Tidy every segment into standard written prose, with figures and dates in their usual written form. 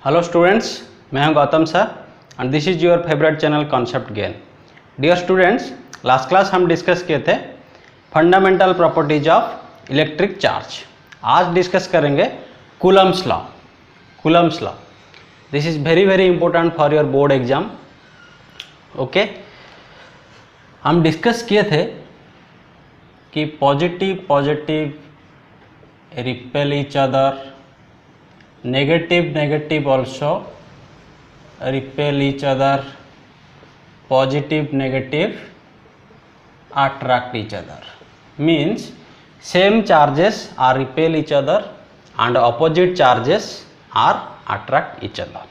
Hello students, मैं हूं Gautam sir and this is your favourite channel concept gain. Dear students, last class हम discuss किए थे fundamental properties of electric charge. आज discuss करेंगे Coulomb's law. Coulomb's law this is very important for your board exam. Okay, हम discuss किए थे कि positive repel each other, negative also repel each other, negative attract each other, means same charges are repel each other and opposite charges are attract each other।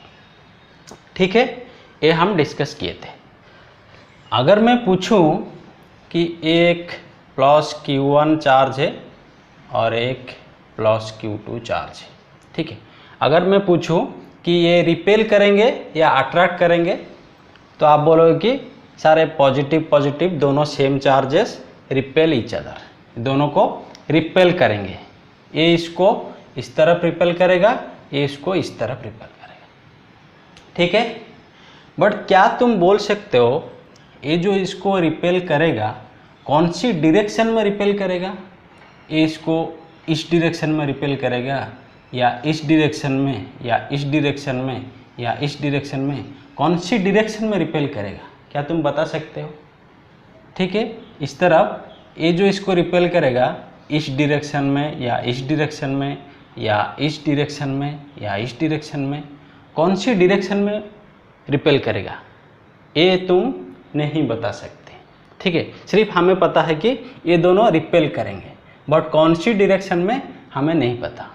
ठीक है, ये हम discuss किए थे। अगर मैं पूछूं कि एक प्लस Q1 चार्ज है और एक प्लस Q2 चार्ज है, ठीक है, अगर मैं पूछूं कि ये रिपेल करेंगे या अट्रैक्ट करेंगे, तो आप बोलोगे कि सारे पॉजिटिव दोनों same charges repel each other, दोनों को रिपेल करेंगे। ये इसको इस तरफ रिपेल करेगा, ये इसको इस तरफ रिपेल करेगा, ठीक है। बट क्या तुम बोल सकते हो ये जो इसको रिपेल करेगा कौन सी डायरेक्शन में रिपेल करेगा? ये इसको इस डायरेक्शन में रिपेल करेगा या इस डायरेक्शन में या इस डायरेक्शन में या इस डायरेक्शन में, कौन सी डायरेक्शन में रिपेल करेगा? क्या तुम बता सकते हो? ठीक है, इस तरफ ये जो इसको रिपेल करेगा इस डायरेक्शन में या इस डायरेक्शन में या इस डायरेक्शन में या इस डायरेक्शन में, कौन सी डायरेक्शन में रिपेल करेगा ये तुम नहीं बता सकते, ठीक है। सिर्फ हमें पता है कि ये दोनों रिपेल करेंगे, बट कौन सी डायरेक्शन में हमें नहीं पता।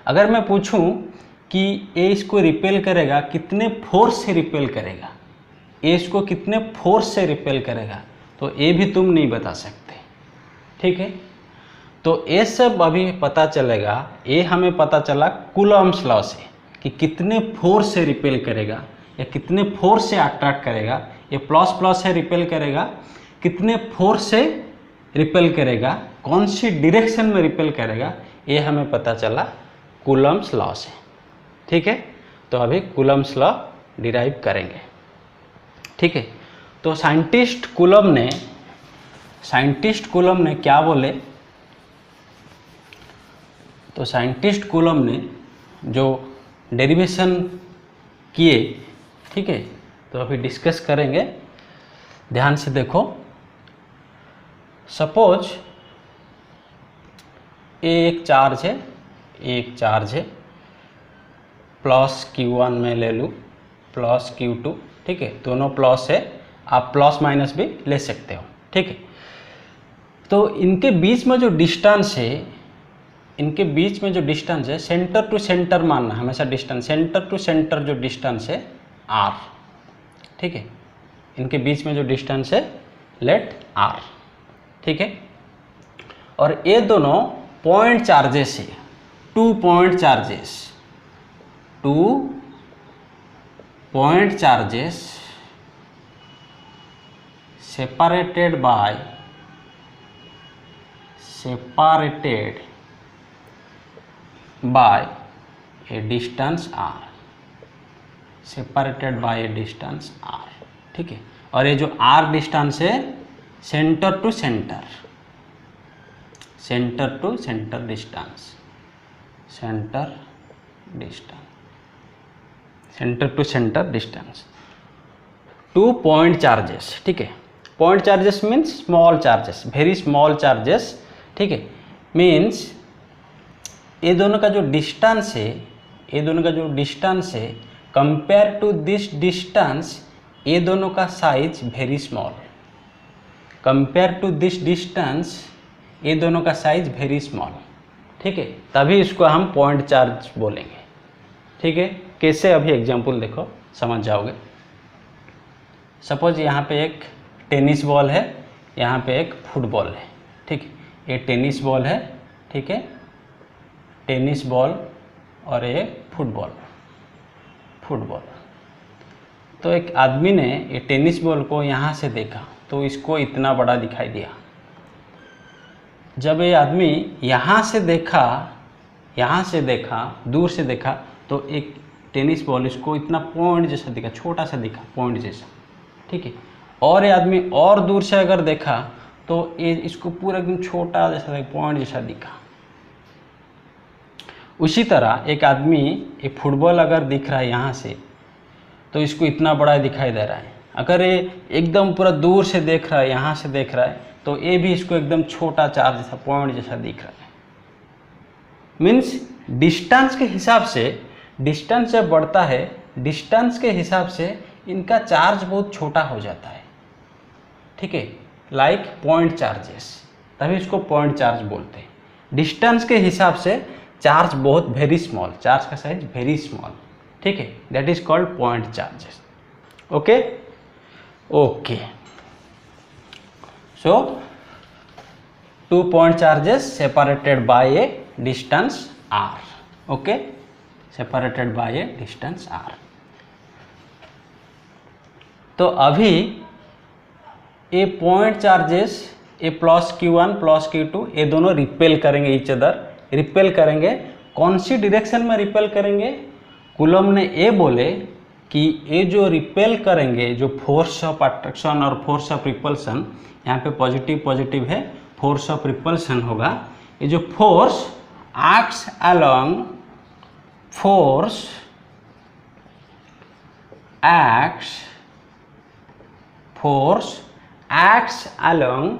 अगर मैं पूछूं कि ये इसको रिपेल करेगा, कितने फोर्स से रिपेल करेगा, ये इसको कितने फोर्स से रिपेल करेगा, तो ये भी तुम नहीं बता सकते, ठीक है। तो ये सब अभी पता चलेगा, ये हमें पता चला कूलम्स लॉ से कि कितने फोर्स से रिपेल करेगा या कितने फोर्स से अट्रैक्ट करेगा। ये प्लस से रिपेल करेगा, कितने फोर्स से रिपेल करेगा, कौन सी डायरेक्शन में रिपेल करेगा, ये हमें पता चला कूलम्स लॉ से, ठीक है। तो अभी कूलम्स लॉ डिराइव करेंगे, ठीक है। तो साइंटिस्ट कूलम ने क्या बोले? तो साइंटिस्ट कूलम ने जो डेरिवेशन किए, ठीक है, तो अभी डिस्कस करेंगे, ध्यान से देखो। सपोज एक चार्ज है, प्लस Q1 में ले लूँ, प्लस Q2, ठीक है, दोनों प्लस है, आप प्लस माइनस भी ले सकते हो, ठीक है। तो इनके बीच में जो डिस्टेंस है, सेंटर टू सेंटर मानना हमेशा डिस्टेंस, सेंटर टू सेंटर जो डिस्टेंस है R, ठीक है, इनके बीच में जो डिस्टेंस है लेट R, ठीक है। और ये दोनों पॉइंट चार्जेस है, 2 point charges separated by a distance R, separated by a distance R, ठीक है। और ये जो R डिस्टेंस है centre to centre distance, centre to centre distance, 2 point charges, ठीक है। Point charges means small charges, very small charges, ठीक है। मीन्स ये दोनों का जो डिस्टेंस है कंपेयर टू दिस डिस्टेंस, ये दोनों का size very small, compare to this distance ये दोनों का साइज वेरी स्मॉल, ठीक है। तभी इसको हम पॉइंट चार्ज बोलेंगे, ठीक है। कैसे? अभी एग्जांपल देखो, समझ जाओगे। सपोज यहाँ पे एक टेनिस बॉल है, यहाँ पे एक फुटबॉल है, ठीक है। ये टेनिस बॉल है, ठीक है, टेनिस बॉल, और ये फुटबॉल। तो एक आदमी ने ये टेनिस बॉल को यहाँ से देखा तो इसको इतना बड़ा दिखाई दिया। जब ये आदमी यहाँ से देखा, दूर से देखा, तो एक टेनिस बॉल इसको इतना पॉइंट जैसा दिखा, छोटा सा दिखा, पॉइंट जैसा, ठीक है। और ये आदमी और दूर से अगर देखा तो ये इसको पूरा एकदम छोटा जैसा पॉइंट जैसा दिखा। उसी तरह एक आदमी एक फुटबॉल अगर दिख रहा है यहाँ से तो इसको इतना बड़ा दिखाई दे रहा है। अगर ये एकदम पूरा दूर से देख रहा है, यहाँ से देख रहा है, तो ये भी इसको एकदम छोटा चार्ज जैसा पॉइंट जैसा दिख रहा है। मीन्स डिस्टेंस के हिसाब से, डिस्टेंस जब बढ़ता है, डिस्टेंस के हिसाब से इनका चार्ज बहुत छोटा हो जाता है, ठीक है, लाइक पॉइंट चार्जेस, तभी इसको पॉइंट चार्ज बोलते हैं। डिस्टेंस के हिसाब से चार्ज बहुत वेरी स्मॉल, चार्ज का साइज वेरी स्मॉल, ठीक है, that is called point charges. Okay okay, so 2 point charges separated by a distance r, okay, separated by a distance r। तो अभी ये पॉइंट चार्जेस, ये प्लस Q1 प्लस Q2, ये दोनों repel करेंगे each other, repel करेंगे। कौन सी direction में रिपेल करेंगे? कूलम ने ये बोले कि ये जो रिपेल करेंगे, जो फोर्स ऑफ अट्रैक्शन और फोर्स ऑफ रिपल्सन, यहाँ पे पॉजिटिव पॉजिटिव है, फोर्स ऑफ रिपल्सन होगा। ये जो force acts along, force acts along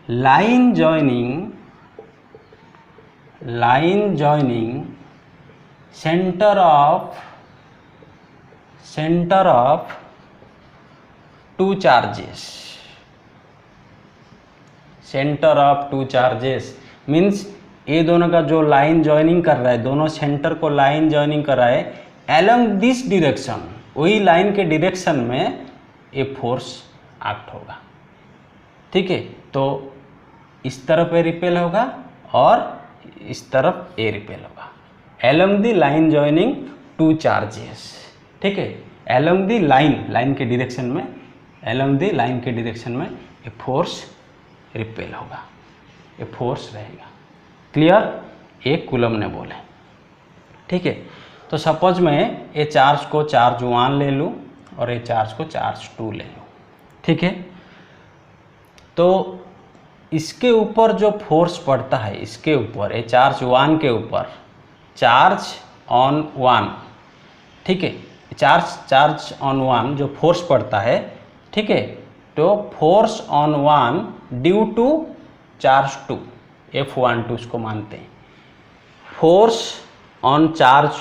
line joining centre of two charges. Centre of two charges means ये दोनों का जो लाइन जॉइनिंग कर रहा है, दोनों सेंटर को लाइन जॉइनिंग कर रहा है अलोंग दिस डायरेक्शन, वही लाइन के डायरेक्शन में ये फोर्स एक्ट होगा, ठीक है। तो इस तरफ ये रिपेल होगा और इस तरफ ये रिपेल होगा, along the line joining two charges, ठीक है। अलोंग द लाइन के डायरेक्शन में, अलोंग द लाइन के डायरेक्शन में ये फोर्स रिपेल होगा, ये फोर्स रहेगा। क्लियर? ये कूलम ने बोले, ठीक है। तो सपोज मैं ये चार्ज को चार्ज 1 ले लूँ और ये चार्ज को चार्ज 2 ले लूँ, ठीक है। तो इसके ऊपर जो फोर्स पड़ता है, इसके ऊपर, ये चार्ज 1 के ऊपर, चार्ज ऑन 1, ठीक है, चार्ज ऑन 1 जो फोर्स पड़ता है, ठीक है, तो force on 1 due to charge 2, F12 उसको मानते हैं। Force on charge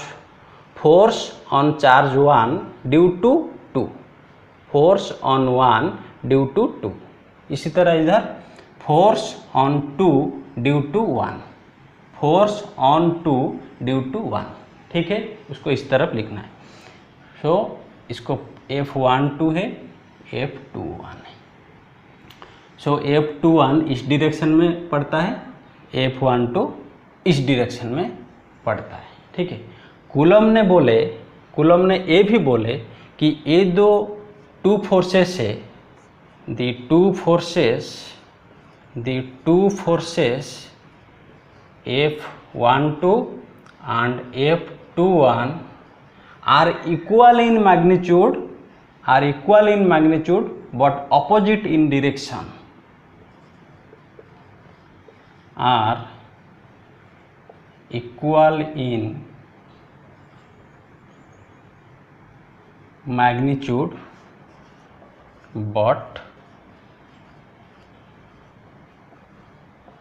1 due to 2, force on 1 due to 2। इसी तरह इधर force on 2 due to 1, force on 2 due to 1, ठीक है, उसको इस तरफ लिखना है। सो इसको F12 है, F21 है। सो F21 इस डायरेक्शन में पड़ता है, F12 इस डायरेक्शन में पड़ता है, ठीक है। कूलम ने ये भी बोले कि ये दो टू फोर्सेस है, the two forces F12 and F21 are equal in magnitude but opposite in direction, are equal in magnitude but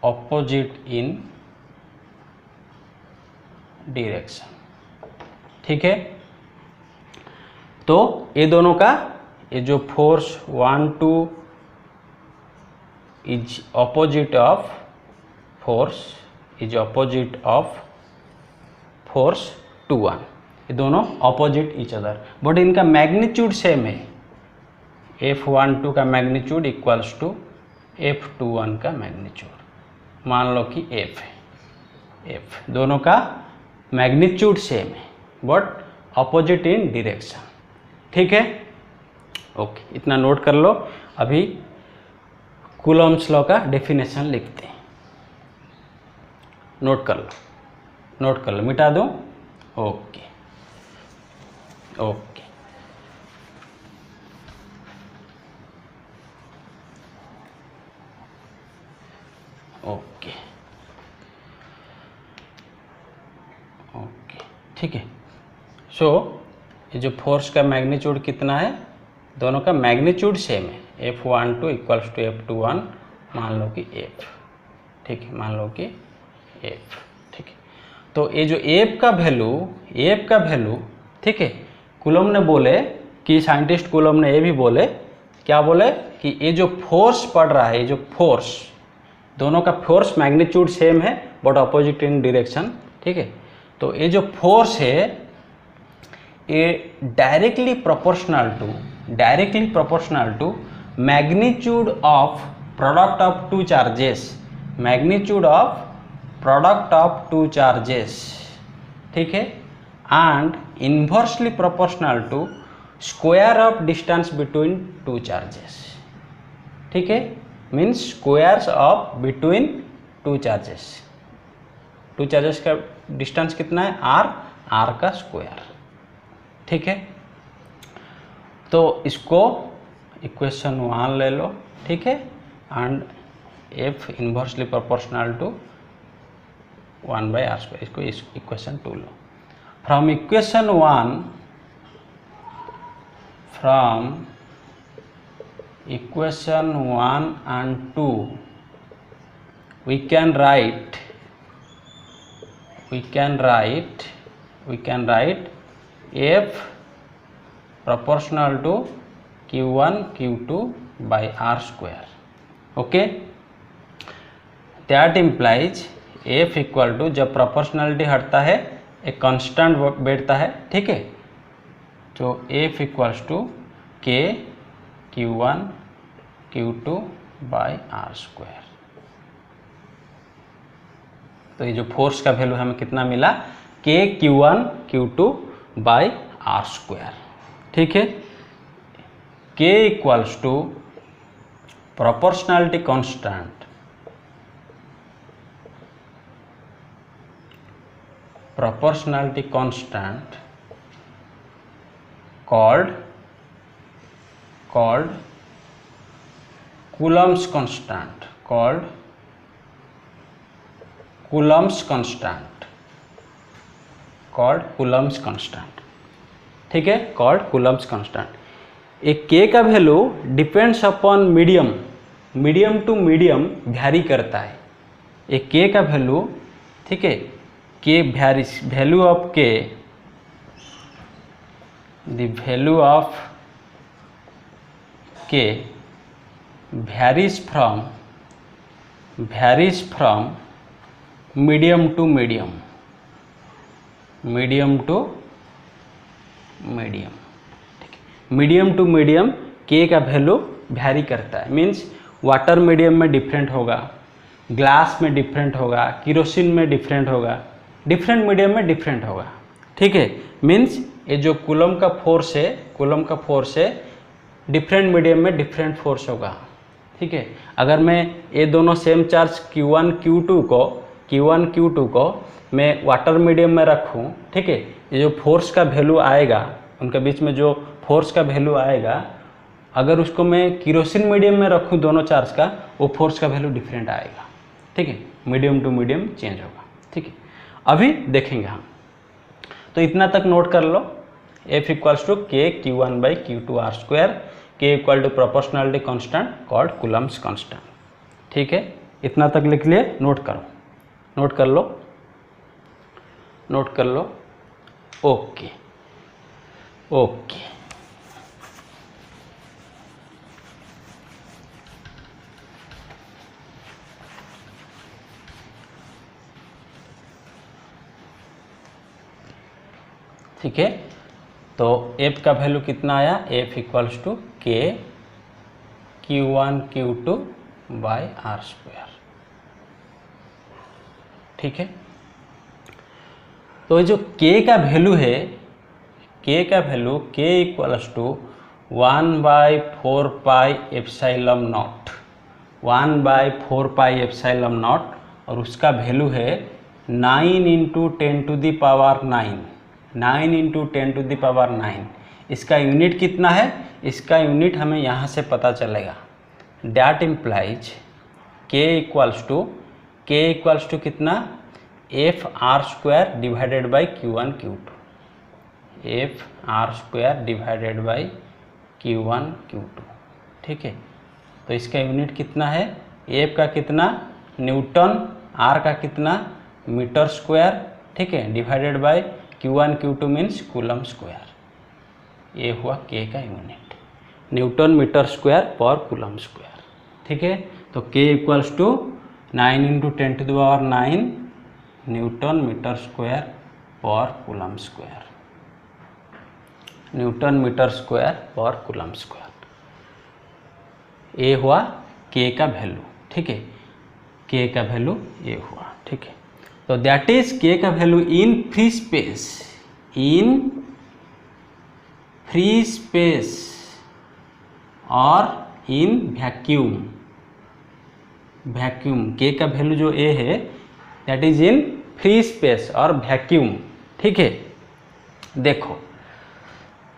opposite in direction, ठीक है। तो ये दोनों का, ये जो force 1 2 is opposite of force 2 1, ये दोनों ऑपोजिट ईच अदर, बट इनका मैग्नीट्यूड सेम है। F12 का मैग्नीट्यूड इक्वल्स टू F21 का मैग्नीट्यूड, मान लो कि F है, F दोनों का मैग्नीट्यूड सेम है बट ऑपोजिट इन डायरेक्शन, ठीक है। ओके, इतना नोट कर लो। अभी कूलम्स लॉ का डेफिनेशन लिखते हैं, नोट कर लो, मिटा दूँ। ओके, ओके, ओके, ओके, ठीक है। सो ये जो फोर्स का मैग्नीट्यूड कितना है, दोनों का मैग्नीट्यूड सेम है, F12 इक्वल्स टू F21, मान लो कि F, ठीक है, मान लो कि F, ठीक है। तो ये जो F का वैल्यू, ठीक है, कूलम ने बोले कि साइंटिस्ट कूलम ने ये भी बोले, क्या बोले कि ये जो फोर्स पड़ रहा है, ये जो फोर्स, दोनों का फोर्स मैग्नीट्यूड सेम है बट अपोजिट इन डायरेक्शन, ठीक है। तो ये जो फोर्स है ये directly proportional to magnitude of product of two charges, ठीक है, and inversely proportional to square of distance between two charges, ठीक है, means squares of between two charges का डिस्टेंस कितना है, r का स्क्वायर, ठीक है। तो इसको इक्वेशन 1 ले लो, ठीक है, and F inversely proportional to 1/r², इसको इक्वेशन 2 लो। From equation 1 and 2 we can write F proportional to Q1 Q2 by r², okay, that implies F equal to, जब प्रोपोर्शनलिटी हटता है एक कांस्टेंट बैठता है, ठीक है, तो F equals to K Q1 Q2 by r²। तो ये जो फोर्स का वैल्यू हमें कितना मिला, K Q1 Q2 by r², ठीक है। K equals to proportionality constant called Coulomb's constant, ठीक है, called Coulomb's constant। एक K का value depends upon medium to medium vary करता है। एक K का वैल्यू, ठीक है, K varies, value of K, the value of K varies from medium to medium, medium to medium K का value vary करता है, मीन्स वाटर मीडियम में डिफरेंट होगा, ग्लास में डिफरेंट होगा, केरोसिन में डिफरेंट होगा, डिफरेंट मीडियम में डिफरेंट होगा, ठीक है। मीन्स ये जो कूलम का फोर्स है डिफरेंट मीडियम में डिफरेंट फोर्स होगा, ठीक है। अगर मैं ये दोनों सेम चार्ज Q1 Q2 को मैं वाटर मीडियम में रखूं, ठीक है, ये जो फोर्स का वैल्यू आएगा, उनके बीच में जो फोर्स का वैल्यू आएगा, अगर उसको मैं केरोसिन मीडियम में रखूं दोनों चार्ज का, वो फोर्स का वैल्यू डिफरेंट आएगा, ठीक है, मीडियम टू मीडियम चेंज होगा, ठीक है। अभी देखेंगे हम, तो इतना तक नोट कर लो, F equals to K Q1 by Q2 r², K equal to proportionality constant called Coulomb's constant, ठीक है। इतना तक लिख लिए, नोट कर लो, ओके। ठीक है, तो F का वैल्यू कितना आया, F equals to K Q1 Q2 by r², ठीक है। तो ये जो K का वैल्यू है, K equals to 1/4 pi epsilon naught, और उसका वैल्यू है 9 × 10⁹, 9 इंटू 10⁻⁹। इसका यूनिट कितना है, इसका यूनिट हमें यहाँ से पता चलेगा। That implies k equals to कितना, FR² divided by Q1 Q2, FR² divided by Q1 Q2। ठीक है, तो इसका यूनिट कितना है, F का कितना न्यूटन, R का कितना मीटर स्क्वायर, ठीक है, divided by Q1 Q2 means coulomb square. ये हुआ K का यूनिट, न्यूटन मीटर स्क्वायर पर कूलम स्क्वायर। ठीक है, तो K equals to 9 into 10⁹ newton metre square पर coulomb square, newton metre square पर कूलम स्क्वायर। ये हुआ K का वैल्यू। ठीक है, K का वैल्यू ये हुआ। ठीक है, तो दैट इज K का value in free space, in free space और इन वैक्यूम। वैक्यूम K का वैल्यू जो A है that is in free space और वैक्यूम। ठीक है, देखो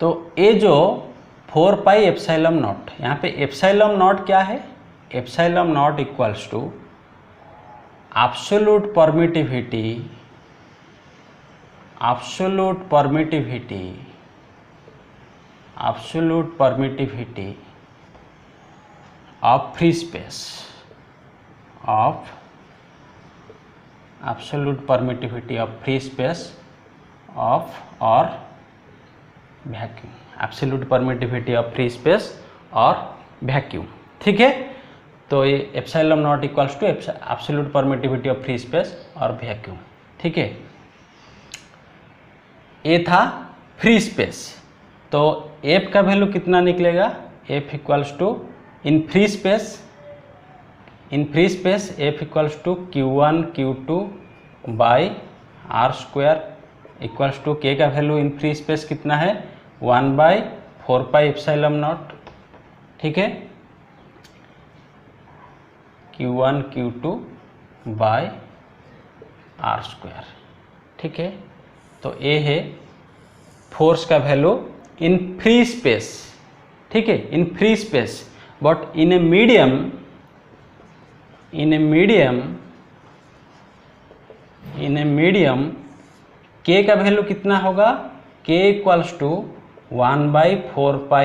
तो ये जो 4πε0, यहाँ पे ε0 क्या है, ε0 equals to absolute permittivity of free space, of absolute permittivity of free space of or vacuum, absolute permittivity of free space और vacuum। ठीक है, तो ये ε0 equals to absolute permittivity of free space और वैक्यूम। ठीक है, ये था फ्री स्पेस, तो F का वैल्यू कितना निकलेगा, F equals to in free space F equals to Q1 Q2 by R² equals to K का वैल्यू इन फ्री स्पेस कितना है 1/4πε0। ठीक है, Q1 Q2 बाय R²। ठीक है, तो ये है फोर्स का वैल्यू इन फ्री स्पेस। ठीक है, in free space, but in A medium K का वैल्यू कितना होगा, K equals to 1/4πε।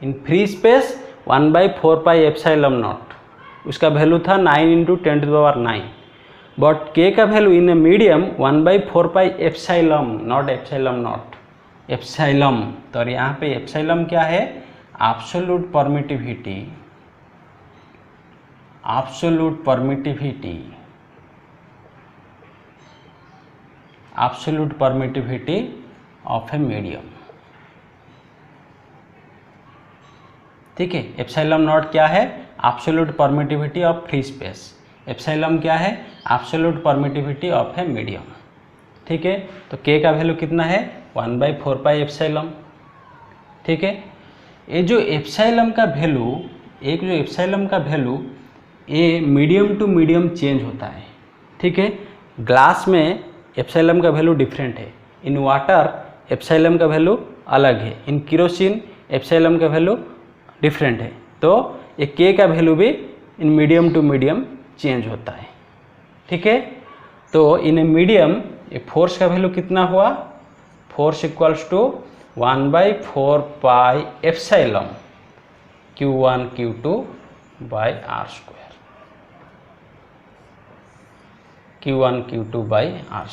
In free space 1/4πε0, उसका वैल्यू था 9 इंटू 10⁹ बट K का value in A medium 1/4πε, not ε0, epsilon. तो यहाँ पे एप्सिलॉन क्या है, absolute permittivity of a medium. ठीक है, एप्सिलॉन नॉट क्या है, absolute permittivity of free space, epsilon क्या है, absolute permittivity of a medium. ठीक है, तो K का वैल्यू कितना है 1/4πε। ठीक है, ये जो एप्सिलॉन का वैल्यू, ये मीडियम टू मीडियम चेंज होता है। ठीक है, ग्लास में एप्सिलॉन का वैल्यू डिफरेंट है, इन वाटर एप्सिलॉन का वैल्यू अलग है, इन केरोसिन एप्सिलॉन का वैल्यू डिफरेंट है। तो ये K का वैल्यू भी in medium to medium change होता है। ठीक है, तो इन ए मीडियम ये फोर्स का वैल्यू कितना हुआ, force equals to 1/4πε Q1 Q2 by R², Q1 Q2 by R²।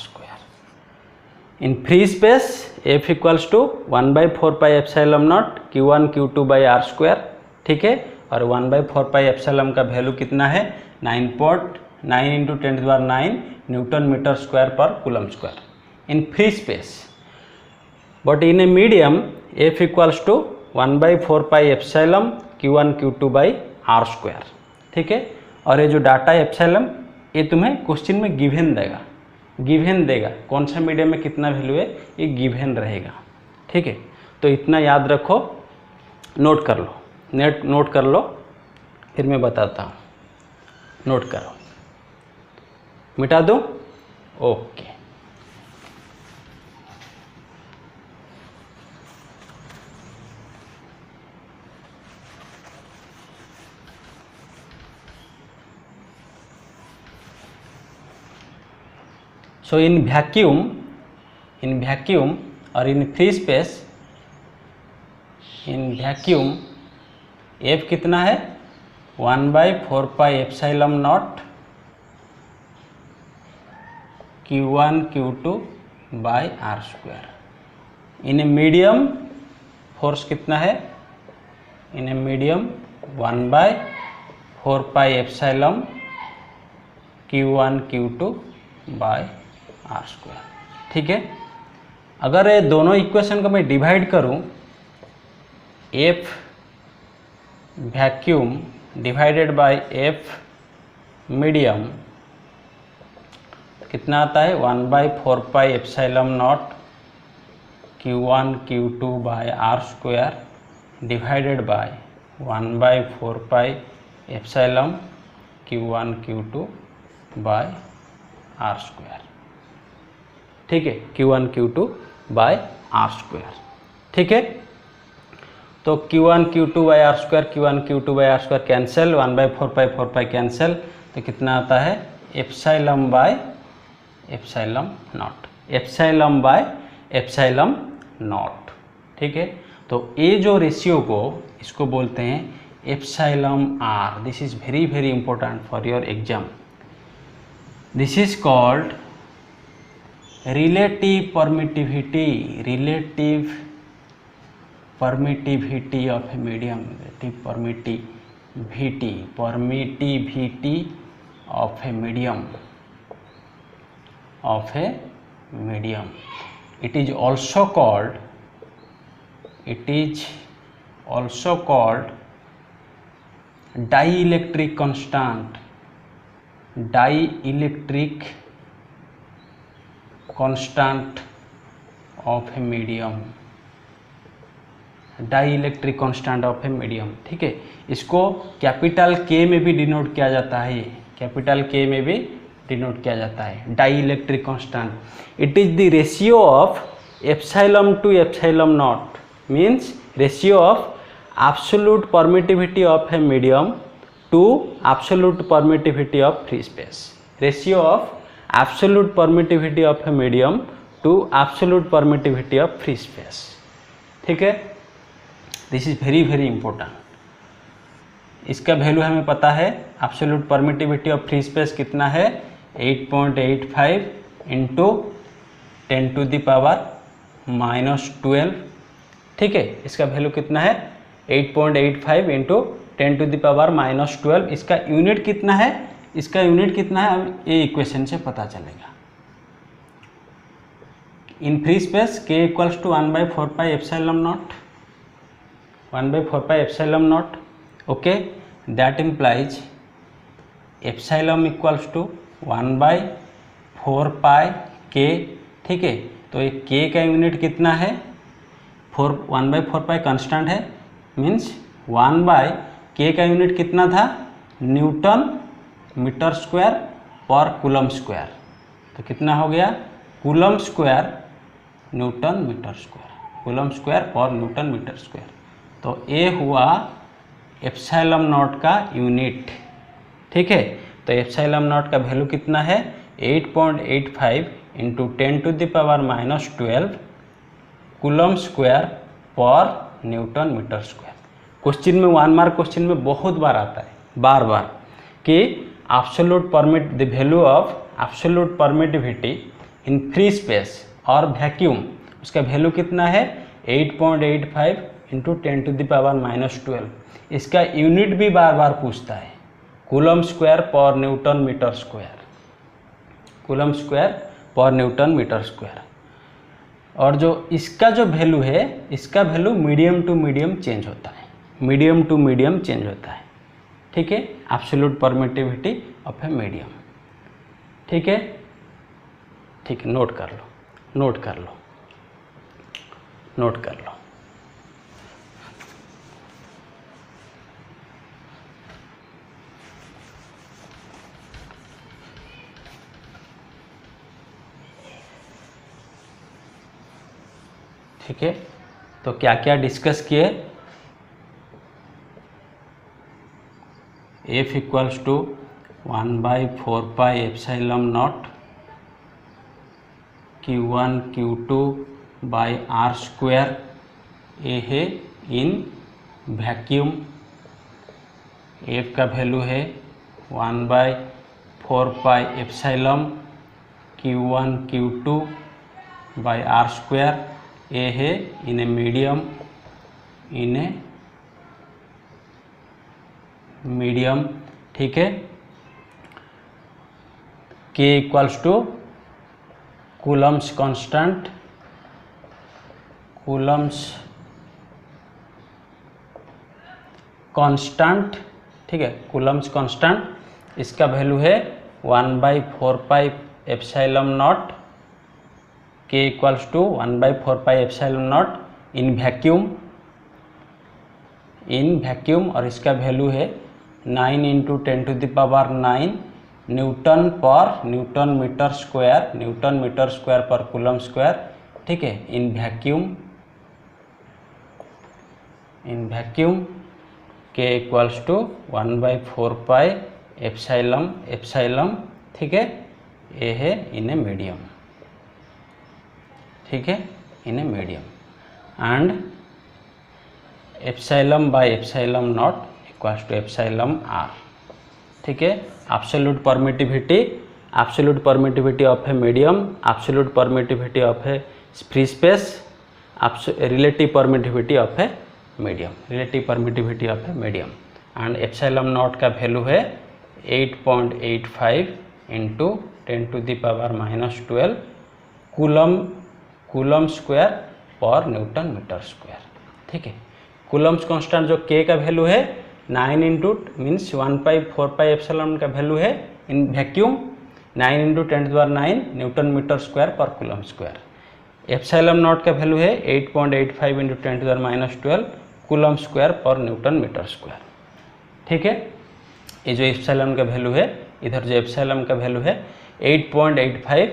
In free space F equals to 1/4πε0 Q1 Q2 by R²। ठीक है, और 1/4πε का वैल्यू कितना है 9.9 इंटू 10⁹ न्यूटन मीटर स्क्वायर पर coulomb square in free space. But in A medium F equals to 1/4πε Q1 Q2 by R²। ठीक है, और ये जो डाटा एप्सिलॉन ये तुम्हें क्वेश्चन में गिवन देगा कौन सा मीडियम में कितना वैल्यू है, ये गिवन रहेगा। ठीक है, तो इतना याद रखो, नोट कर लो, फिर मैं बताता हूँ। नोट करो, मिटा दूँ, okay. So in vacuum or in free space, in vacuum F कितना है 1/4 pi epsilon naught Q1 Q2 by R square. In a medium force कितना है, in a medium 1/4 pi epsilon Q1 Q2 by R square. ठीक है, अगर ये दोनों equation को मैं डिवाइड करूं, F vacuum divided by F medium कितना आता है 1/4 pi epsilon naught Q1 Q2 by R square divided by 1/4 pi epsilon Q1 Q2 by R square. ठीक है, Q1 Q2 by R square. ठीक है, तो Q1 Q2 by R square, Q1 Q2 by R square cancel, 1/4 pi 4 pi cancel, तो कितना आता है epsilon by epsilon not, epsilon by epsilon not. ठीक है, तो ये जो रेशियो को इसको बोलते हैं epsilon R. This is very very important for your exam. This is called relative permittivity, relative permittivity of a medium, relative permittivity, permittivity of a medium, of a medium. It is also called, it is also called dielectric constant, dielectric constant of a medium, dielectric constant of a medium. ठीक है, इसको capital के में भी denote किया जाता है, capital के में भी डिनोट किया जाता है dielectric constant. It is the ratio of epsilon to epsilon naught, means ratio of absolute permittivity of a medium to absolute permittivity of free space. Ratio of absolute permittivity of a medium to absolute permittivity of free space. ठीक है, this is very very important. इसका value हमें पता है, absolute permittivity of free space कितना है 8.85 into 10⁻⁻12. ठीक है, इसका वैल्यू कितना है 8.85 इंटू 10⁻⁻12. इसका यूनिट कितना है, इसका यूनिट कितना है ये इक्वेशन से पता चलेगा. In free space k equals to 1/4 pi epsilon naught, 1/4 pi epsilon naught. Okay, that implies epsilon equals to 1/4 pi k. ठीक है, तो ये k का यूनिट कितना है 1/4 pi कांस्टेंट है, मीन्स 1/k का यूनिट कितना था न्यूटन मीटर स्क्वायर पर कूलम स्क्वायर. तो कितना हो गया coulomb square newton metre square, coulomb square per newton metre square. तो ये हुआ एप्सिलॉन नॉट का यूनिट. ठीक है, तो एप्सिलॉन नॉट का वैल्यू कितना है 8.85 into 10⁻⁻12 coulomb square per newton metre square. Question में 1 मार्क क्वेश्चन में बहुत बार आता है, बार बार, कि absolute permit, the value of absolute permittivity in free space और vacuum, उसका वैल्यू कितना है 8.85 इंटू 10⁻⁻12. इसका यूनिट भी बार बार पूछता है coulomb square per newton metre square, coulomb square per newton metre square. और जो इसका जो वैल्यू है, इसका value medium to medium change होता है, मीडियम टू मीडियम चेंज होता है. ठीक है, absolute permittivity of a medium. ठीक है, ठीक है, नोट कर लो, नोट कर लो, नोट कर लो. ठीक है, तो क्या क्या डिस्कस किए. F equals to 1/4 pi epsilon naught Q1 Q2 by R square, ये है इन वैक्यूम। एफ का वैल्यू है 1/4 pi epsilon Q1 Q2 by R square, ये है in a medium, in A medium. ठीक है, K equals to Coulomb's constant, Coulomb's constant. ठीक है, कूलम्स कांस्टेंट, इसका वैल्यू है 1/4 pi epsilon naught, K equals to 1/4 pi epsilon naught in vacuum, in vacuum. और इसका वैल्यू है 9 × 10⁹ newton per newton metre square, newton metre square पर coulomb square. ठीक है, in vacuum, in vacuum K equals to 1/4 pi epsilon. ठीक है, ये है इन ए मीडियम। ठीक है, in A medium and epsilon by epsilon naught equals to epsilon r. ठीक है, absolute permittivity of a medium, absolute permittivity of a free space, relative permittivity of a medium, relative permittivity of a medium. And epsilon naught का value है 8.85 × 10⁻⁻12 coulomb square per newton metre square. ठीक है, Coulomb's constant जो K का value है 9 means 1/4 pi epsilon का value है in vacuum 9 × 10⁹ newton metre square पर कूलम स्क्वायर। एप्सिलॉन नॉट का वैल्यू है 8.85 × 10⁻12 coulomb square per newton metre square. ठीक है, ये जो एप्सिलॉन का वैल्यू है, इधर जो एप्सिलॉन का वैल्यू है 8.85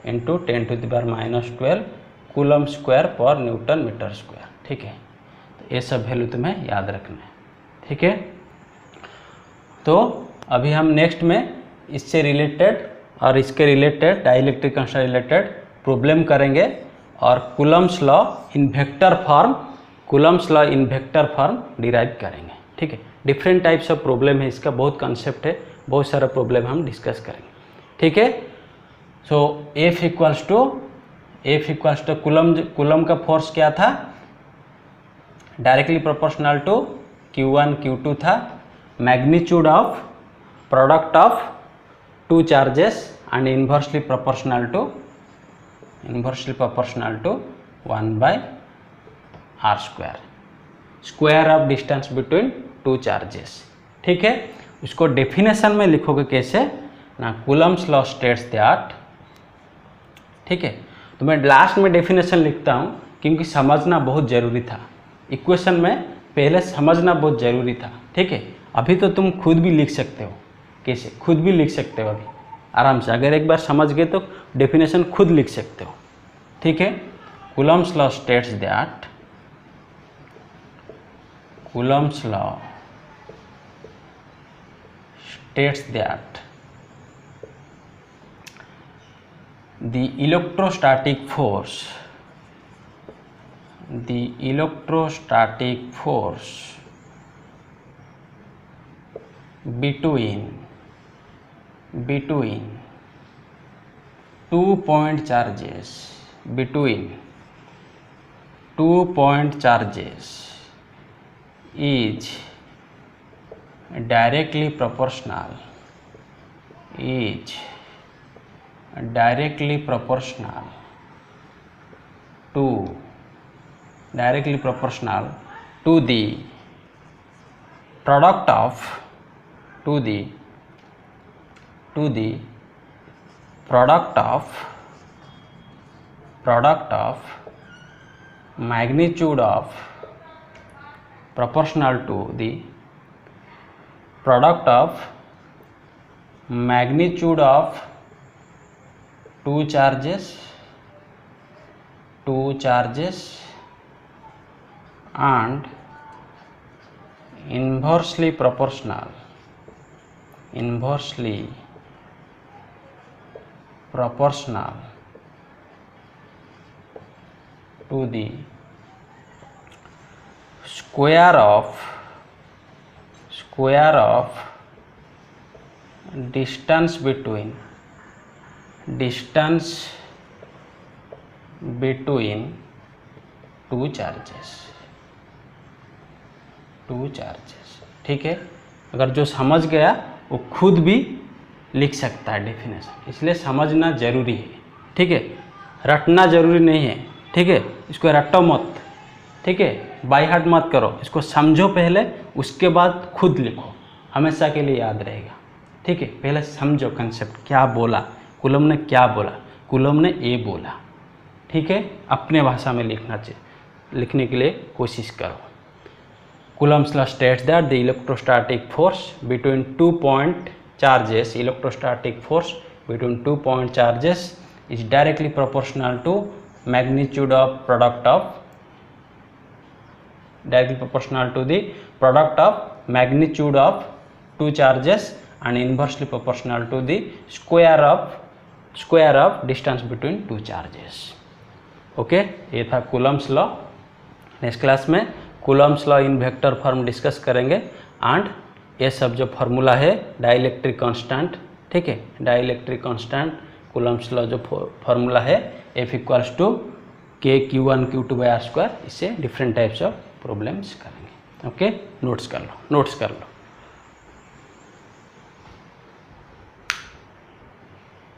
× 10⁻12 coulomb square per newton metre square. ठीक है, तो ये सब वैल्यू तुम्हें याद रखना है। ठीक है, तो अभी हम नेक्स्ट में इससे रिलेटेड और इसके related dielectric constant related problem करेंगे और Coulomb's law in vector form, Coulomb's law in vector form derive करेंगे। ठीक है, डिफरेंट टाइप्स ऑफ प्रॉब्लम है, इसका बहुत कॉन्सेप्ट है, बहुत सारा प्रॉब्लम हम डिस्कस करेंगे। ठीक है, so F equals to coulomb का फोर्स क्या था, directly proportional to Q1 Q2 था। Magnitude of product of two charges and inversely proportional to 1/r square, square of distance between two charges. ठीक है, इसको डेफिनेशन में लिखोगे कैसे ना, कूलम्स लॉ स्टेट्स दैट। ठीक है, तो मैं लास्ट में डेफिनेशन लिखता हूँ क्योंकि समझना बहुत ज़रूरी था, इक्वेशन में पहले समझना बहुत ज़रूरी था। ठीक है, अभी तो तुम खुद भी लिख सकते हो, कैसे खुद भी लिख सकते हो अभी आराम से, अगर एक बार समझ गए तो डेफिनेशन खुद लिख सकते हो। ठीक है, Coulomb's law states that, Coulomb's law states that the electrostatic force between two point charges, is directly proportional to the product of magnitude of proportional to the product of magnitude of two charges and inversely proportional proportional to the square of distance between two charges। ठीक है, अगर जो समझ गया वो खुद भी लिख सकता है डेफिनेशन, इसलिए समझना जरूरी है। ठीक है, रटना जरूरी नहीं है। ठीक है, इसको रटो मत। ठीक है, बाय हार्ट मत करो, इसको समझो पहले, उसके बाद खुद लिखो, हमेशा के लिए याद रहेगा। ठीक है, पहले समझो कंसेप्ट, क्या बोला कूलम ने, क्या बोला कूलम ने, ये बोला। ठीक है, अपने भाषा में लिखने के लिए कोशिश करो। Coulomb's law states that the electrostatic force between 2 point charges, is directly proportional to magnitude of the product of magnitude of two charges and inversely proportional to the square of distance between two charges। Okay, ये था Coulomb's law. Next class में Coulomb's law in vector form discuss करेंगे and ये सब जो formula है dielectric constant. ठीक है, डाइलेक्ट्रिक कांस्टेंट कूलम्स लॉ जो फार्मूला है F = K(Q1 Q2/R²), इससे डिफरेंट टाइप्स ऑफ प्रॉब्लम्स करेंगे। ओके, नोट्स कर लो।